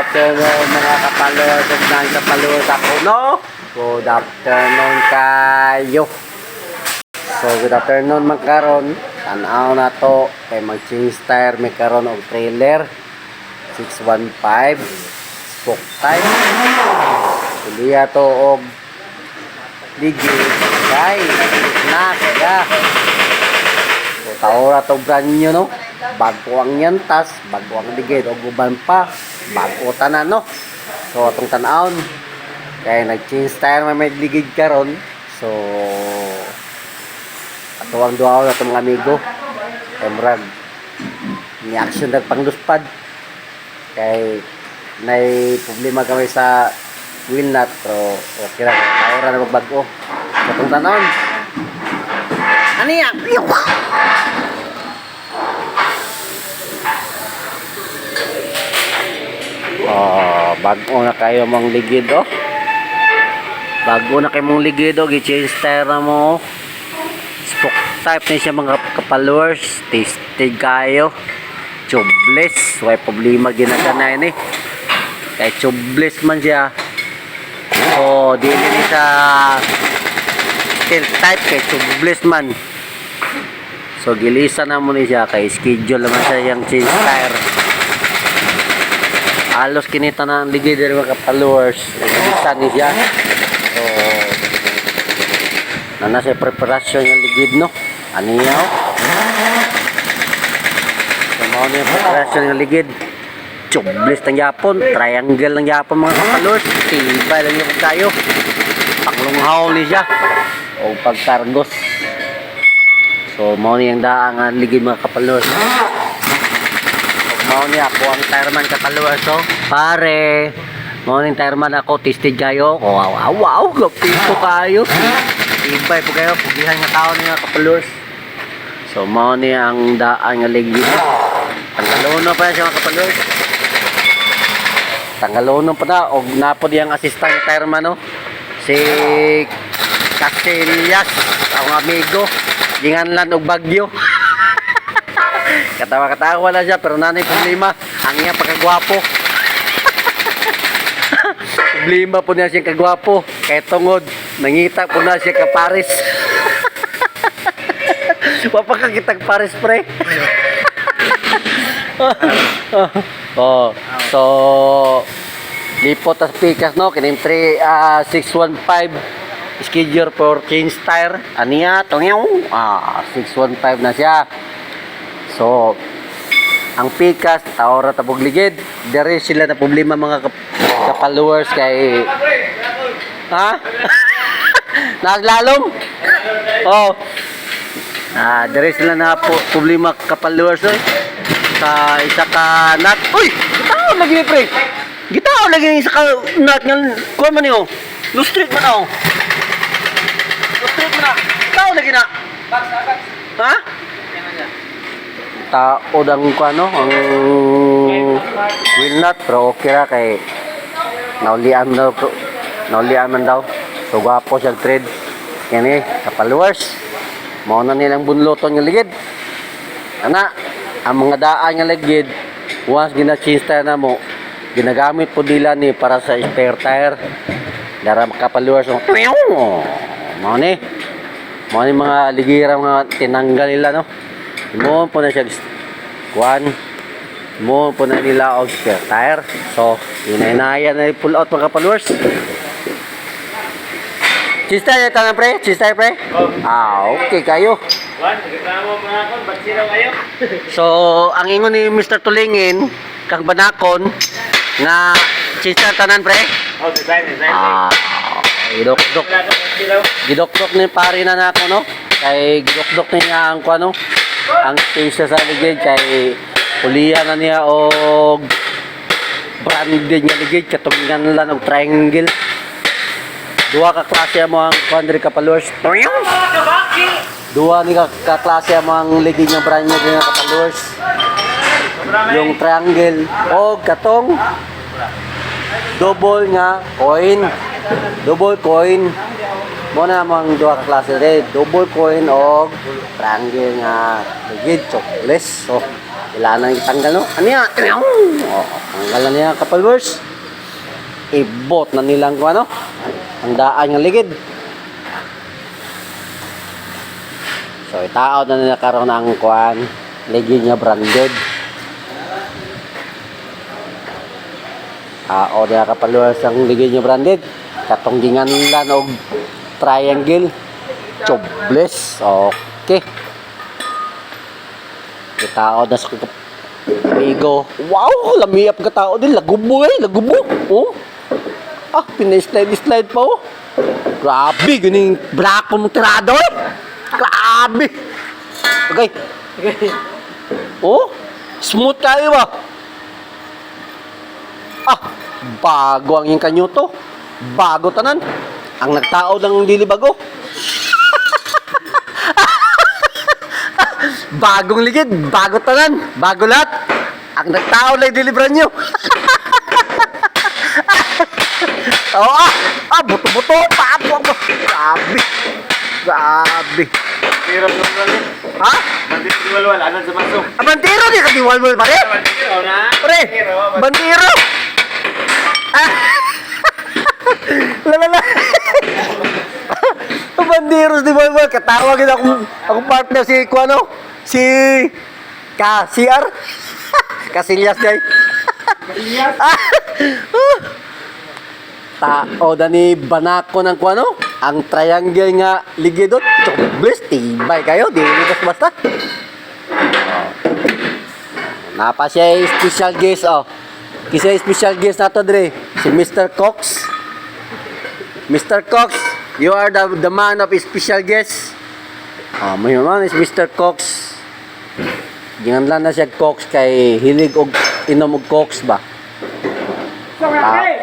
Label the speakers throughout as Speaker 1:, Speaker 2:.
Speaker 1: afternoon mga kapalor. Kung kapalor ako, no? Good afternoon kayo. So, good afternoon magkaroon. Tanaw na to. Kay mag-change tire. May karoon og trailer. 615. Spoke type. Kuliya to og ligi. Guys, na kaya. So, taora to brand new, no? Bago ang yantas, bago ang ligid o guban pa, bago tanan, no? So atong tan-aon kaya nag-change tire may ligid karon. So ato ang duha na itong mga amigo kay murag ni action nagpangluspad kay nay problema kami sa wheel nut. So okay ra taora na magbago atong tan-aon ani yan. Bago na kayo mong ligid, oh. Bago na kayo mong ligid, oh. I-change tire na mo. Spoke type na siya mga kapalors. Tasted kayo. Tubeless. May problema ginagana yun, eh. Kaya tubeless man siya. So, di rin sa steel type. Kaya tubeless man. So, gilisa na mo niya. Kaya schedule naman siya yung change tire. Halos kinita na ang ligid ng mga followers. Isa niya. So, nasa preparasyon ng ligid, no? Aniyaw. So, mauna yung preparasyon ng ligid. Tubeless ng Japon. Triangle ng Japon, mga followers. Tibay lang yung tayo. Panglunghaw niya. O pagkargos. So, mauna yung daang ang ligid, mga followers. Mao niya ako ang tireman kapalwa. So pare mao ning tireman ako tested kayo. Wow gapito kayo ibay po kayo pugihan nga tao niya kapalwa. So mao niya ang daan nga ligid. Tangalono pa siya mga kapalwa. Tangalono pa na og napod yang assistant tireman, no? Si Casillas ang amigo ginganlan og Bagyo. Katawa-katawa na siya pero nanay problema ang iya pagkagwapo. Problema po niya siya kagwapo kaya tungod nangita po na siya ka Paris. Wapakakitag Paris pre. Oh, so lipot as pikas, no? Kinim 615 schedule for change tire aniya tongyaw 615 na siya. So, ang pikas, taora tabog ligid. Dari sila na problema mga kapalowers kay... Ha? Naglalom? Oh. Dari sila na problema kapalowers, eh. Sa isa ka nut. Uy! Gitaw lagi ni pre! Gitaw lagi ni isa ka nut. Kuha man niyo. Lustrit man ako. Lustrit man na. Gitaw lagi na. Ha? Taod ang ano ang wheel nut pero okay ra kay naulian man daw so gwapo siya trade kani kapalwers mao na nilang bunloton nga ligid ana ang mga daan nga ligid once gina-change tire na mo ginagamit po nila ni para sa spare tire dara kapalwers mao ni mga ligira mga tinanggal nila, no? Mo po na siya kuan mo po na nila og spare tire. So inaya na pull out mga followers. Chista ya tangan pre, chista pre. Okay kayo.
Speaker 2: Wan, reklamo mga kon, ba't sila kayo?
Speaker 1: So ang ingon ni Mr. Tulingin kang banakon nga chista tanan pre.
Speaker 2: Oh, design.
Speaker 1: Gidok-dok ni pare na nako, no? Kay gidok-dok niya ang kuano ang case sa ligid kay pulihan na niya og branded nga ligid katungan lang og triangle. Duha ka klase mo ang quadri kapalors. Duha ni ka klase mo ang ligid nga branded nga kapalors. Yung triangle og katong double nga coin. Double coin. Mo na mang duha ka klase red, double coin og triangle nga ligid chocolate. So, wala nang itanggal, no? Ano yan? Ang alam niya kapalwers, ibot na nilang kung ano, ang daan ng ligid. So, itaod na nila karoon ng kuan, ligid niya branded. O niya kapalwers ang ligid niya branded. Katunggingan nila og triangle, tubeless. Okay. Itaod na sa Amigo. Wow, lamiap ka tao din. Lagubo lagubo. Oh. Ah, pinay-slide pa oh. Grabe, ganing brako mong tirado eh. Grabe. Okay. Oh, smooth kayo ba? Ah, bago ang yung kanyo to. Bago tanan. Ang nagtao ng dili bago. Bagong ligid, bago tanan, bago lahat. Ang nagtao lang dilibran nyo. Oo, buto-buto, papo. Grabe. Grabe.
Speaker 2: Tiro ng lalo.
Speaker 1: Ha?
Speaker 2: Bandit diwalwal, anan sa maso.
Speaker 1: Bantiro, di ka diwalwal pa rin?
Speaker 2: Bandiro na.
Speaker 1: Pre, bantiro. Lalala. Bandiros di Walwal. Katawagin akong partner si Kuano. Si CR. Casillas guy.
Speaker 2: Casillas?
Speaker 1: Tao na ni Banako ng Kuano. Ang triangle nga ligidot. Chokbles, tibay kayo. Di basta-basta. Napa siya special guest oh. Kisa special guest nato dre. Si Mr. Cox. Mr. Cox, you are the man of special guest. May man is Mr. Cox. Gingan lang na siya Cox kay hilig og inom og Cox ba.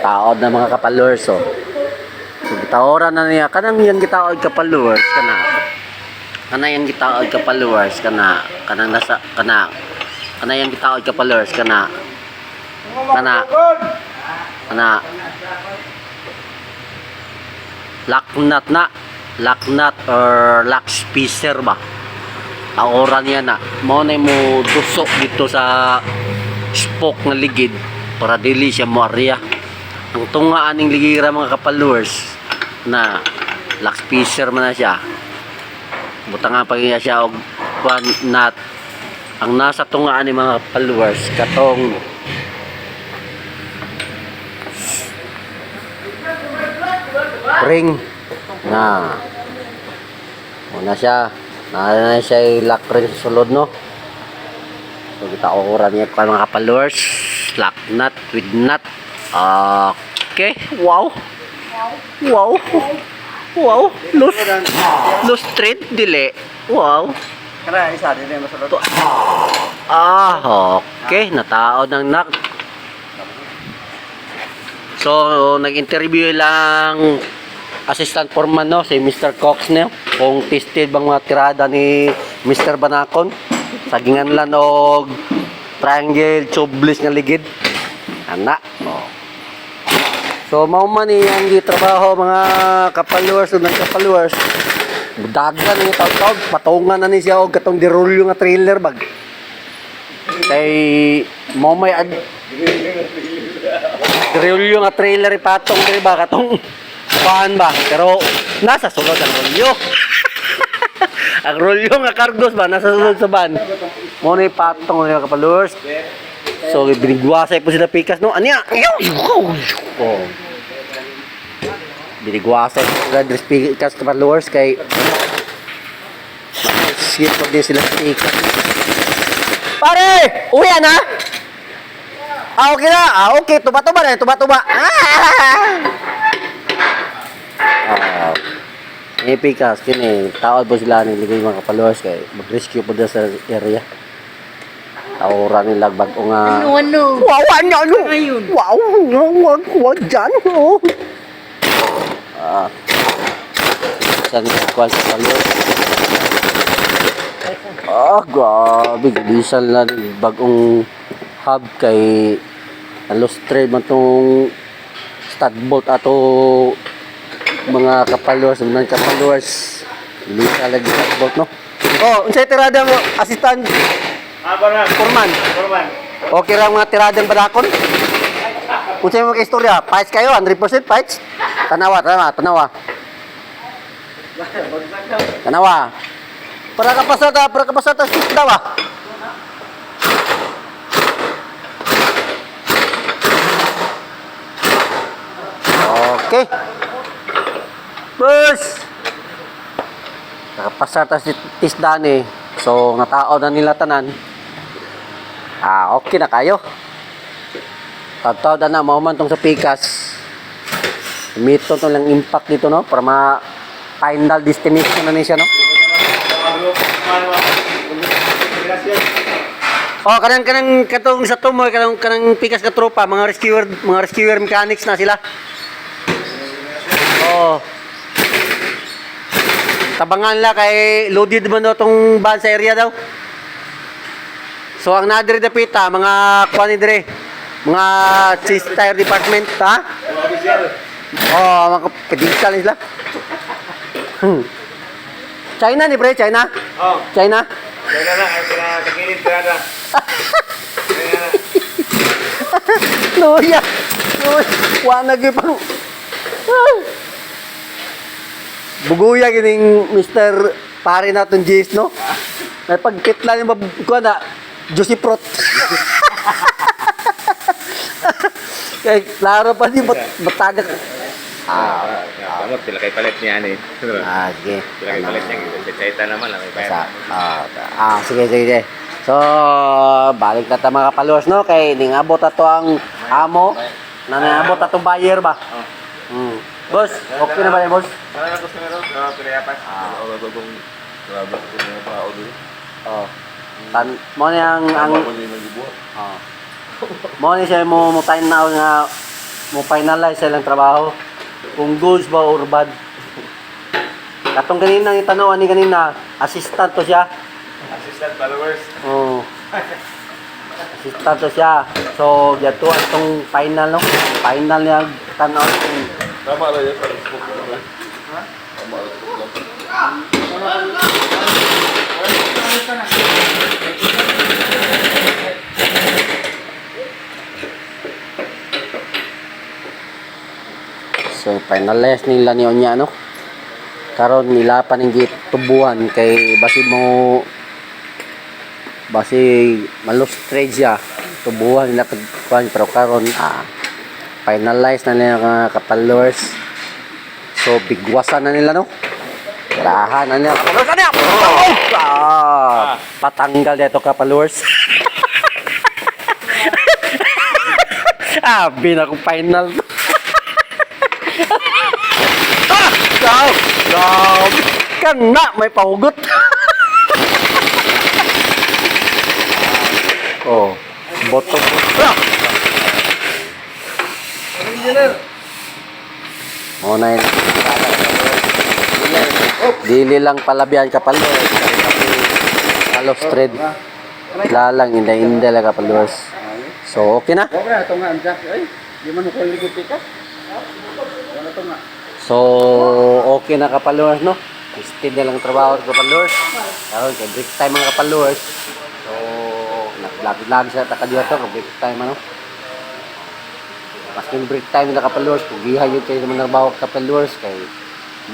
Speaker 1: Taod na mga kapalors so. So gitaoran na niya kanang yang gitaod kapalors kana. Kana yang gitaod kapalors kana kanang nasa kana yang gitaod kapalors kana laknat or lock spacer ba taoran niya na mo na mo dusok dito sa spoke ng ligid para dili siya mo area ang tungaan ng ligira mga kapalors na lock spacer man na siya butang pa siya og one nut ang nasa tungaan ng mga kapalors katong ring na muna siya na siya lock ring sa sulod no so kita ukuran niya pa mga kapalors lock nut with nut okay wow loose thread dili wow
Speaker 2: Kana isa din mo sulod.
Speaker 1: Okay nataod ng nut so nag-interview lang assistant foreman no si Mr. Cox no kung tested bang mga tirada ni Mr. Banakon sagingan lang og triangle tubeless nga ligid ana so mao man ni ang gitrabaho mga kapalwers ug kapalwers dagan ni taw-taw patungan na ni siya og katong dirulyo nga trailer bag kay mo may dirulyo nga trailer ipatong diri ba katong paan ba? Pero nasa sulod ang rolyo. Ang rolyo nga cargos ba? Nasa sulod sa van. Muna yung patong mga kapalors. So, binigwasay po sila pikas, no? Anya? Oh. Binigwasay po sila pikas kapalors kay skip po din sila pikas. Pare! Uwi na? Okay na? Okay. Tuba-tuba na. Tuba-tuba. Pikas kini taod po sila ni ligay mga kapalors kay mag-rescue po sa area. Taoran nila bag-o nga.
Speaker 3: Ano?
Speaker 1: Wow, ano?
Speaker 3: Ayun.
Speaker 1: Wow, wag dyan. Oh. Saan kuwan sa kapalors? Grabe. Gisal na bag-ong hub kay lost thread man tong stud bolt ato mga kapalors, mga kapalors. Hindi talaga sa boat, no? Oh, unsay tirada mo, assistant
Speaker 2: Foreman.
Speaker 1: foreman.
Speaker 2: Foreman.
Speaker 1: Okay ra mga tiradang badakon. Kung sa'yo mga istorya, fights kayo, 100% fights. Tanawa. Tanawa. Para kapasata, stick daw ah. Okay. Bus! Nakapasata si Tisdani. So, natao na nila tanan. Okay na kayo. Tataw na na, mauman tong sa Pikas. Mito to lang impact dito, no? Para ma-final destination na niya, no? Oh, kanang katong sa tumoy, kanang Pikas ka tropa, mga rescuer mechanics na sila. Oh. Tabangan la kay loaded man daw tong van sa area daw. So ang nadiri dapita mga kuan dire, mga cheese tire department, ha? Oh, mga pedical sila. China ni pre, China.
Speaker 2: Oh.
Speaker 1: China.
Speaker 2: Kaya na, ay pinakakilid ka na.
Speaker 1: Luya. Wala gyud pang. Buguya gining Mr. Pare naton Jace, no? May pagkitla ni kuan na Juicy Prot. Kay klaro pa di batagak.
Speaker 2: Kamot, pila kay palit niya ni.
Speaker 1: Sige.
Speaker 2: Pila kay palit niya, sa naman lang, may bayad.
Speaker 1: Sige. So, balik na ta mga kapalos, no? Kay ningabot ato ang amo. Na ningabot ato buyer ba? Boss, okay na ba yan, boss?
Speaker 2: Ano na gusto nyo? Pinayapan? Gagawang grabe ko na pa audio.
Speaker 1: Oh. Mo ni ang oh. Mo ni siya mo time na nga mo finalize sa ilang trabaho. Kung goods ba or bad. Katong ganina ni tanaw ani ganina, assistant to siya.
Speaker 2: Assistant followers.
Speaker 1: Oh. Assistant to siya. So, yato atong final, no? Final niya tanaw kung
Speaker 2: Tama lang yan sa Facebook. Tama lang.
Speaker 1: So, finalize nila ni Onya, no? Karon nila pa ning gitubuhan kay basi malos trade siya. Tubuhan nila kuan pero karon finalize na nila mga kapalors. So, bigwasan na nila, no? Karahan na nila kapalors. Ano yan? Patanggal dito kapalors. Binako final. Kana may pahugot. Oh, bottom. Muna yun. Dili lang palabihan kapalo. Halos trade. Lalang inday lang kapalo. So, okay na?
Speaker 2: Okay na, ito nga, Jack. Ay, di man ko yung likod ka. Wala ito nga.
Speaker 1: So, okay na kapalo, no? Steady na lang trabaho sa kapalo. Karon kay break time mga kapalo. So, naglabi-labi sa takadiwa to, break time ano. Mas yung break time na kapalors, kung giha yun kayo naman trabaho kapalors, kay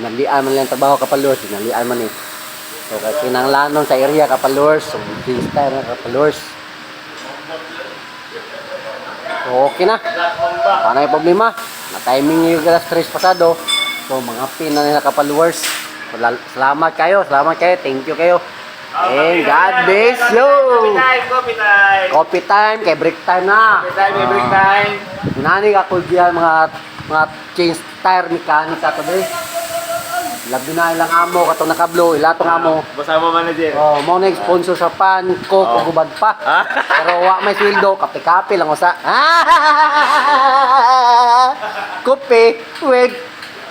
Speaker 1: nalian man lang trabaho kapalors, nalian man eh. So, kay kinanglanon sa area kapalors, so break time na kapalors. So, okay na. Paano yung problema? Na-timing yung alas 3 pasado. So, mga pin na nila kapalors. So, salamat kayo, thank you kayo. And God bless you! Coffee time, kay break time na.
Speaker 2: Break time.
Speaker 1: Nani ka ko diyan mga change tire mechanic ato dire. Labi na ilang amo katong nakablo, ilatong amo.
Speaker 2: Basta mo manager.
Speaker 1: Oh, mo na sponsor sa pan ko gubad pa. Pero wa may sweldo, kape-kape lang usa. Kope with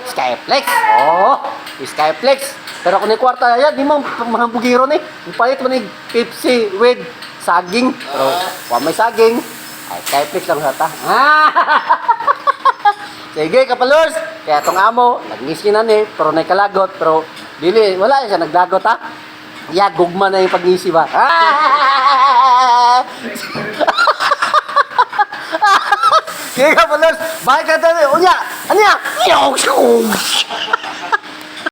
Speaker 1: Skyflex. Oh, Skyflex. Pero kung ni kwarta yan, di mo mga bugiro ni. Palit mo ni Pepsi with saging. Pero wa may saging. Ay, Skyflex lang sa ta. Sige, kapalors. Kaya itong amo, nag-ngisi na ni, pero naikalagot. Pero, dili, wala siya, nagdagot ha. Yeah, gugma na yung pag-ngisi ba. Sige ka, followers. Bye ka tayo. Unya. Ano yan?